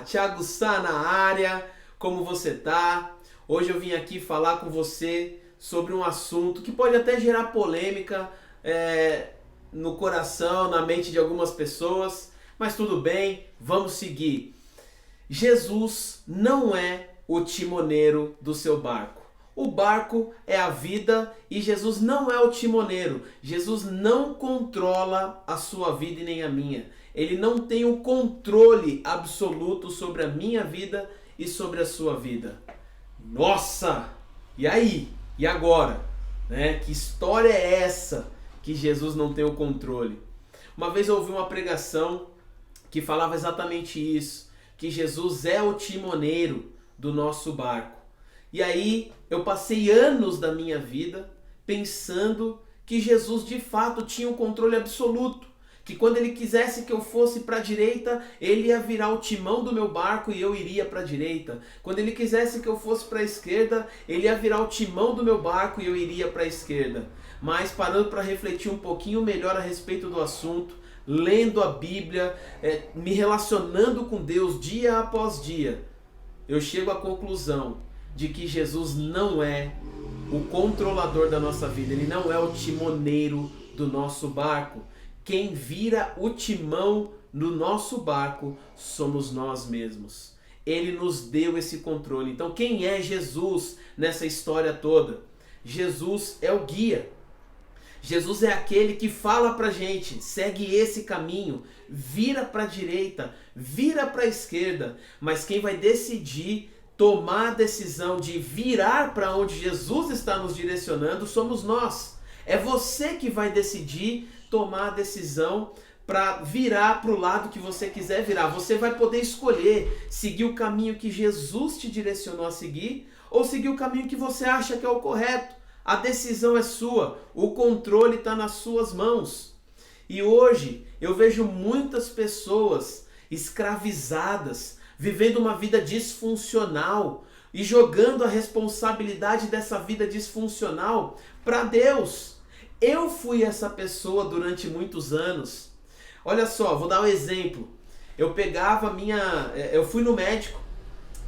Thiago Sá na área, como você tá? Hoje eu vim aqui falar com você sobre um assunto que pode até gerar polêmica no coração, na mente de algumas pessoas, mas tudo bem, vamos seguir. Jesus não é o timoneiro do seu barco. O barco é a vida e Jesus não é o timoneiro. Jesus não controla a sua vida e nem a minha. Ele não tem o controle absoluto sobre a minha vida e sobre a sua vida. Nossa! E aí? E agora? Que história é essa que Jesus não tem o controle? Uma vez eu ouvi uma pregação que falava exatamente isso, que Jesus é o timoneiro do nosso barco. E aí eu passei anos da minha vida pensando que Jesus de fato tinha o controle absoluto, que quando ele quisesse que eu fosse para a direita, ele ia virar o timão do meu barco e eu iria para a direita. Quando ele quisesse que eu fosse para a esquerda, ele ia virar o timão do meu barco e eu iria para a esquerda. Mas parando para refletir um pouquinho melhor a respeito do assunto, lendo a Bíblia, me relacionando com Deus dia após dia, eu chego à conclusão de que Jesus não é o controlador da nossa vida, ele não é o timoneiro do nosso barco. Quem vira o timão no nosso barco somos nós mesmos. Ele nos deu esse controle. Então quem é Jesus nessa história toda? Jesus é o guia. Jesus é aquele que fala pra gente, segue esse caminho, vira pra direita, vira pra esquerda. Mas quem vai decidir tomar a decisão de virar para onde Jesus está nos direcionando somos nós. É você que vai decidir tomar a decisão para virar para o lado que você quiser virar. Você vai poder escolher seguir o caminho que Jesus te direcionou a seguir ou seguir o caminho que você acha que é o correto. A decisão é sua, o controle está nas suas mãos. E hoje eu vejo muitas pessoas escravizadas, vivendo uma vida disfuncional e jogando a responsabilidade dessa vida disfuncional para Deus. Eu fui essa pessoa durante muitos anos. Olha só, vou dar um exemplo. Eu fui no médico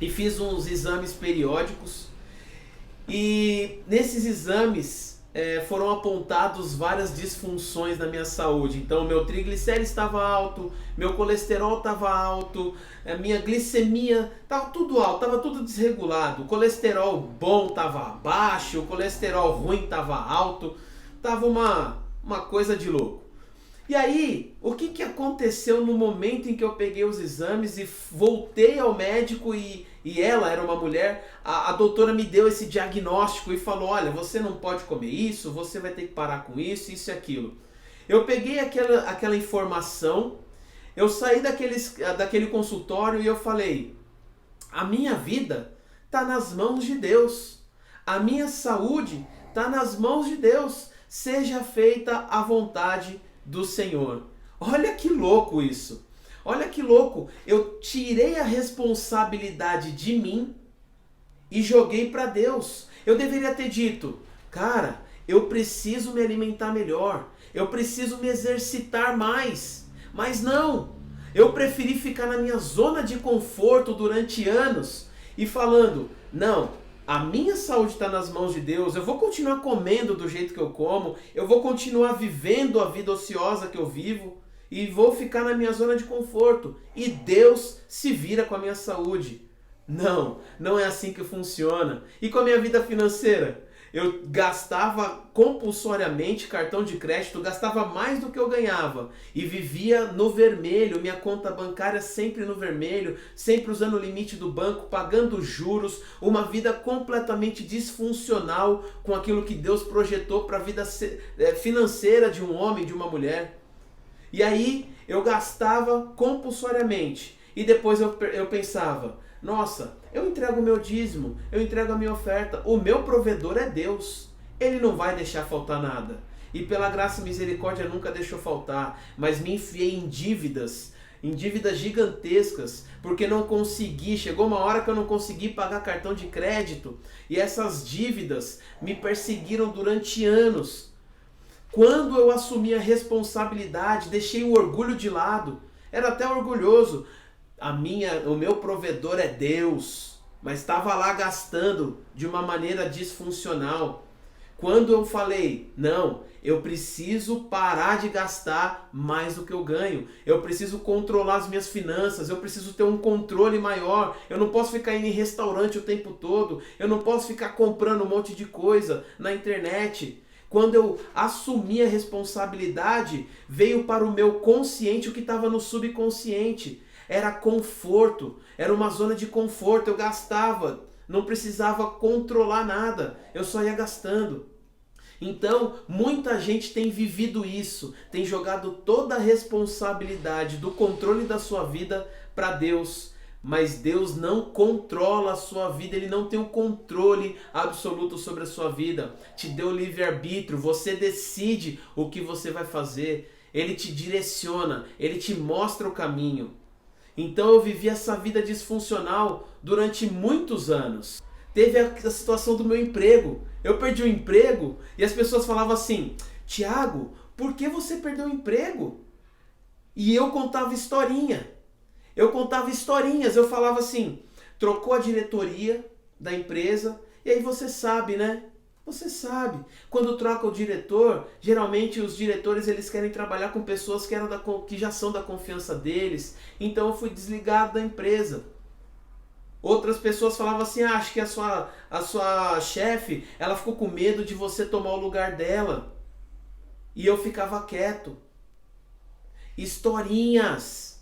e fiz uns exames periódicos e nesses exames foram apontados várias disfunções na minha saúde. Então meu triglicérido estava alto, meu colesterol estava alto, a minha glicemia estava tudo alto, estava tudo desregulado. O colesterol bom estava baixo, o colesterol ruim estava alto, estava uma coisa de louco. E aí, o que aconteceu no momento em que eu peguei os exames e voltei ao médico e ela era uma mulher, a doutora me deu esse diagnóstico e falou, olha, você não pode comer isso, você vai ter que parar com isso e aquilo. Eu peguei aquela informação, eu saí daquele consultório e eu falei, a minha vida está nas mãos de Deus, a minha saúde está nas mãos de Deus, seja feita a vontade do Senhor. Olha que louco isso. Olha que louco. Eu tirei a responsabilidade de mim e joguei para Deus. Eu deveria ter dito, cara, eu preciso me alimentar melhor. Eu preciso me exercitar mais. Mas não. Eu preferi ficar na minha zona de conforto durante anos e falando, não, a minha saúde está nas mãos de Deus, eu vou continuar comendo do jeito que eu como, eu vou continuar vivendo a vida ociosa que eu vivo e vou ficar na minha zona de conforto e Deus se vira com a minha saúde. Não, não é assim que funciona. E com a minha vida financeira? Eu gastava compulsoriamente cartão de crédito, gastava mais do que eu ganhava e vivia no vermelho, minha conta bancária sempre no vermelho, sempre usando o limite do banco, pagando juros, uma vida completamente disfuncional com aquilo que Deus projetou para a vida financeira de um homem, de uma mulher. E aí eu gastava compulsoriamente e depois eu pensava, nossa, eu entrego o meu dízimo, eu entrego a minha oferta, o meu provedor é Deus, Ele não vai deixar faltar nada. E pela graça e misericórdia nunca deixou faltar, mas me enfiei em dívidas gigantescas, porque não consegui, chegou uma hora que eu não consegui pagar cartão de crédito, e essas dívidas me perseguiram durante anos. Quando eu assumi a responsabilidade, deixei o orgulho de lado, era até orgulhoso, o meu provedor é Deus, mas estava lá gastando de uma maneira disfuncional. Quando eu falei, não, eu preciso parar de gastar mais do que eu ganho, eu preciso controlar as minhas finanças, eu preciso ter um controle maior, eu não posso ficar indo em restaurante o tempo todo, eu não posso ficar comprando um monte de coisa na internet. Quando eu assumi a responsabilidade, veio para o meu consciente o que estava no subconsciente. Era conforto, era uma zona de conforto, eu gastava, não precisava controlar nada, eu só ia gastando. Então, muita gente tem vivido isso, tem jogado toda a responsabilidade do controle da sua vida para Deus. Mas Deus não controla a sua vida, Ele não tem o controle absoluto sobre a sua vida. Te deu livre-arbítrio, você decide o que você vai fazer. Ele te direciona, Ele te mostra o caminho. Então eu vivi essa vida disfuncional durante muitos anos. Teve a situação do meu emprego. Eu perdi o emprego e as pessoas falavam assim, Tiago, por que você perdeu o emprego? E eu contava historinha. Eu contava historinhas, eu falava assim, trocou a diretoria da empresa, e aí você sabe, né? Você sabe. Quando troca o diretor, geralmente os diretores eles querem trabalhar com pessoas que já são da confiança deles. Então eu fui desligado da empresa. Outras pessoas falavam assim, acho que a sua chefe, ela ficou com medo de você tomar o lugar dela. E eu ficava quieto. Historinhas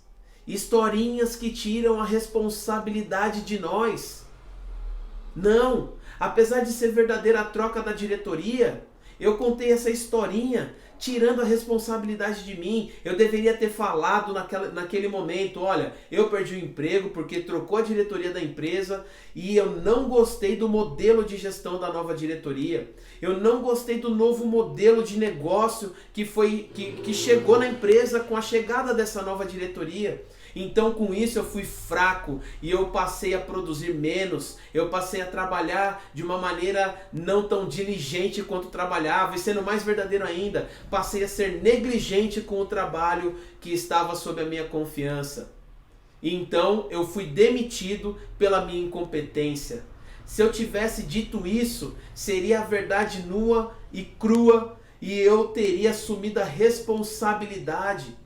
que tiram a responsabilidade de nós. Não, apesar de ser verdadeira a troca da diretoria, eu contei essa historinha tirando a responsabilidade de mim. Eu deveria ter falado naquele momento, olha, eu perdi o emprego porque trocou a diretoria da empresa e eu não gostei do modelo de gestão da nova diretoria. Eu não gostei do novo modelo de negócio que chegou na empresa com a chegada dessa nova diretoria. Então com isso eu fui fraco e eu passei a produzir menos, eu passei a trabalhar de uma maneira não tão diligente quanto trabalhava e sendo mais verdadeiro ainda, passei a ser negligente com o trabalho que estava sob a minha confiança. Então eu fui demitido pela minha incompetência. Se eu tivesse dito isso, seria a verdade nua e crua e eu teria assumido a responsabilidade.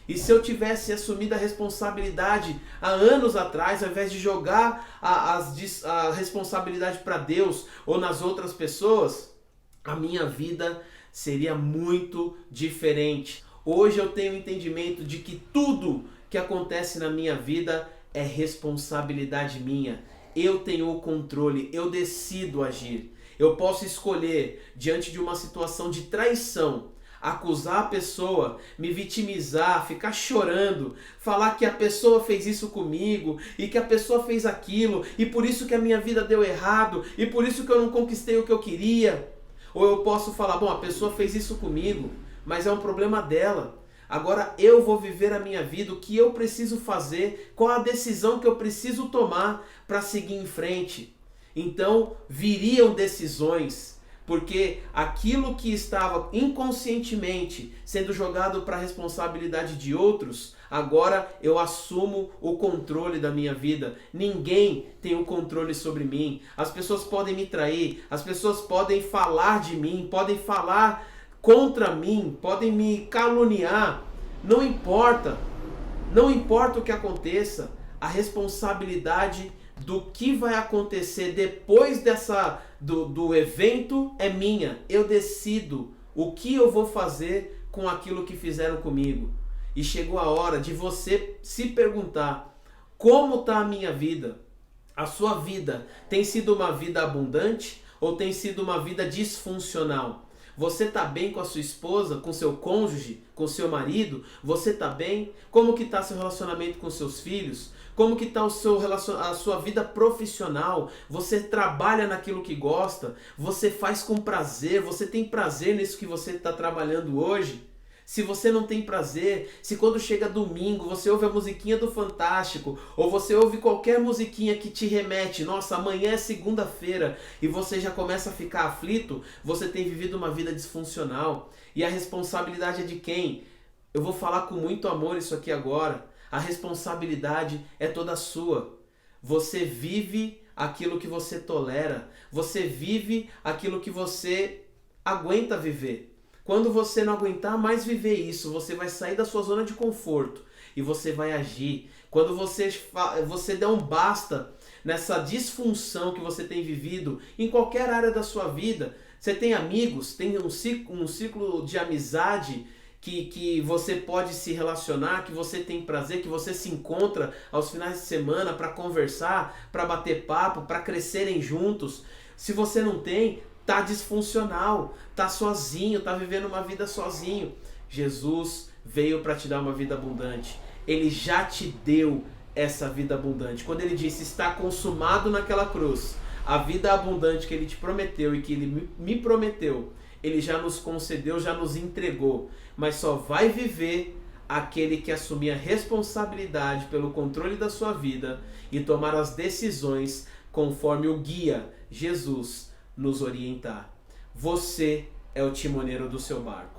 E se eu tivesse assumido a responsabilidade há anos atrás, ao invés de jogar a responsabilidade para Deus ou nas outras pessoas, a minha vida seria muito diferente. Hoje eu tenho o entendimento de que tudo que acontece na minha vida é responsabilidade minha. Eu tenho o controle, eu decido agir. Eu posso escolher, diante de uma situação de traição, acusar a pessoa, me vitimizar, ficar chorando, falar que a pessoa fez isso comigo e que a pessoa fez aquilo e por isso que a minha vida deu errado e por isso que eu não conquistei o que eu queria. Ou eu posso falar, bom, a pessoa fez isso comigo, mas é um problema dela. Agora eu vou viver a minha vida, o que eu preciso fazer, qual a decisão que eu preciso tomar para seguir em frente. Então viriam decisões, porque aquilo que estava inconscientemente sendo jogado para a responsabilidade de outros, agora eu assumo o controle da minha vida. Ninguém tem o controle sobre mim. As pessoas podem me trair, as pessoas podem falar de mim, podem falar contra mim, podem me caluniar. Não importa. Não importa o que aconteça, a responsabilidade do que vai acontecer depois do evento é minha. Eu decido o que eu vou fazer com aquilo que fizeram comigo. E chegou a hora de você se perguntar, como está a minha vida? A sua vida tem sido uma vida abundante ou tem sido uma vida disfuncional? Você está bem com a sua esposa, com seu cônjuge, com seu marido? Você está bem? Como que está seu relacionamento com seus filhos? Como que está a sua vida profissional? Você trabalha naquilo que gosta? Você faz com prazer? Você tem prazer nisso que você está trabalhando hoje? Se você não tem prazer, se quando chega domingo você ouve a musiquinha do Fantástico, ou você ouve qualquer musiquinha que te remete, nossa, amanhã é segunda-feira, e você já começa a ficar aflito, você tem vivido uma vida disfuncional. E a responsabilidade é de quem? Eu vou falar com muito amor isso aqui agora. A responsabilidade é toda sua. Você vive aquilo que você tolera. Você vive aquilo que você aguenta viver. Quando você não aguentar mais viver isso, você vai sair da sua zona de conforto e você vai agir. Quando você der um basta nessa disfunção que você tem vivido em qualquer área da sua vida, você tem amigos, tem um ciclo de amizade que você pode se relacionar, que você tem prazer, que você se encontra aos finais de semana para conversar, para bater papo, para crescerem juntos. Se você não tem, tá disfuncional, tá sozinho, tá vivendo uma vida sozinho. Jesus veio para te dar uma vida abundante. Ele já te deu essa vida abundante. Quando ele disse, está consumado naquela cruz, a vida abundante que ele te prometeu e que ele me prometeu, ele já nos concedeu, já nos entregou. Mas só vai viver aquele que assumir a responsabilidade pelo controle da sua vida e tomar as decisões conforme o guia, Jesus, nos orientar. Você é o timoneiro do seu barco.